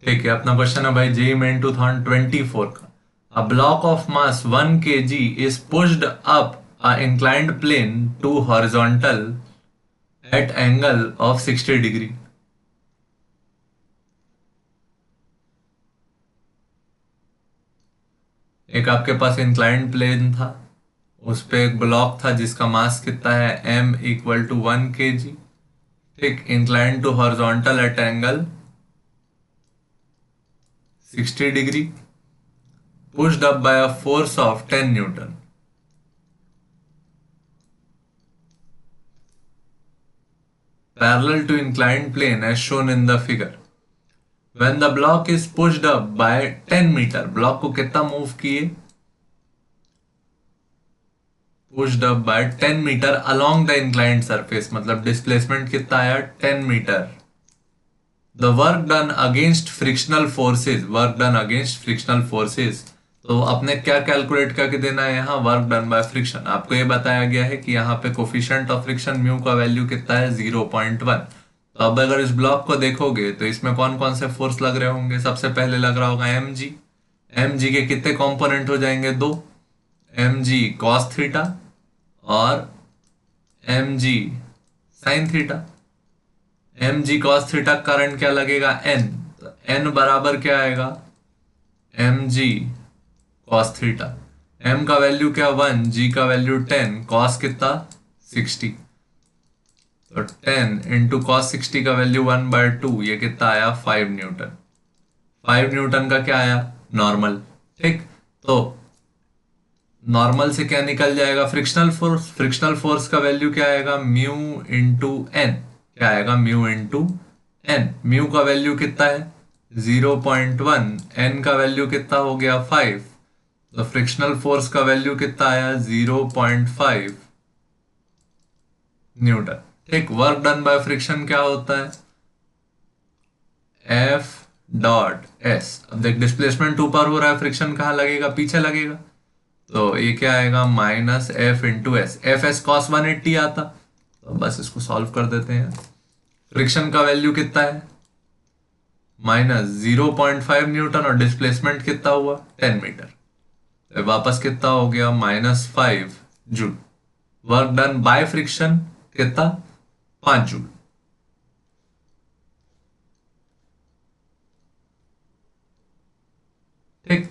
ठीक है, अपना क्वेश्चन है भाई जेई मेन 2024 का। A block of mass 1 kg is pushed up a inclined plane to horizontal at angle of 60 degree. एक आपके पास इंक्लाइंड प्लेन था, उस पे एक ब्लॉक था जिसका मास कितना है, m इक्वल टू 1 kg। ठीक, inclined to horizontal at angle 60 degree, pushed up by a force of 10 newton. Parallel to inclined plane as shown in the figure. When the block is pushed up by 10 metre, block को कितना move किए, pushed up by 10 metre along the inclined surface, मतलब displacement कितना आया 10 metre. The work done against frictional forces, work done against frictional forces. तो अपने क्या calculate करके देना है यहाँ, वर्क डन बाय फ्रिक्शन। आपको ये बताया गया है कि यहाँ पे कोफिशिएंट ऑफ फ्रिक्शन म्यू का वैल्यू कितना है 0.1। तो अब अगर इस ब्लॉक को देखोगे तो इसमें कौन कौन से फोर्स लग रहे होंगे, सबसे पहले लग रहा होगा एम जी। एम जी के कितने कंपोनेंट हो जाएंगे, दो, एम जी कॉस थीटा और m g sine theta. M g cos theta करंट क्या लगेगा, एन। तो एन बराबर क्या आएगा, m g cos theta. M का वैल्यू क्या 1, जी का वैल्यू 10, कॉस कितना 60। तो 10 इंटू कॉस 60 का वैल्यू 1/2, ये कितना आया 5 न्यूटन। 5 न्यूटन का क्या आया, नॉर्मल। ठीक, तो नॉर्मल से क्या निकल जाएगा, फ्रिक्शनल फोर्स। फ्रिक्शनल फोर्स का वैल्यू क्या आएगा, म्यू इंटू एन। क्या आएगा, म्यू इंटू एन। म्यू का वैल्यू कितना है 0.1, एन का वैल्यू कितना हो गया 5। तो फ्रिक्शनल फोर्स का वैल्यू कितना आया 0.5 न्यूटन। ठीक, वर्क डन बाय फ्रिक्शन क्या होता है, एफ डॉट एस। अब देख, डिस्प्लेसमेंट ऊपर हो रहा है, फ्रिक्शन कहाँ लगेगा, पीछे लगेगा। तो ये क्या आएगा, minus F into S. F S cos 180 आता, तो बस इसको सॉल्व कर देते हैं। फ्रिक्शन का वैल्यू कितना है, -0.5 न्यूटन, और डिस्प्लेसमेंट कितना हुआ 10 मीटर। तो वापस कितना हो गया, -5 joule. Work done by friction कितना, 5 जूल। ठीक,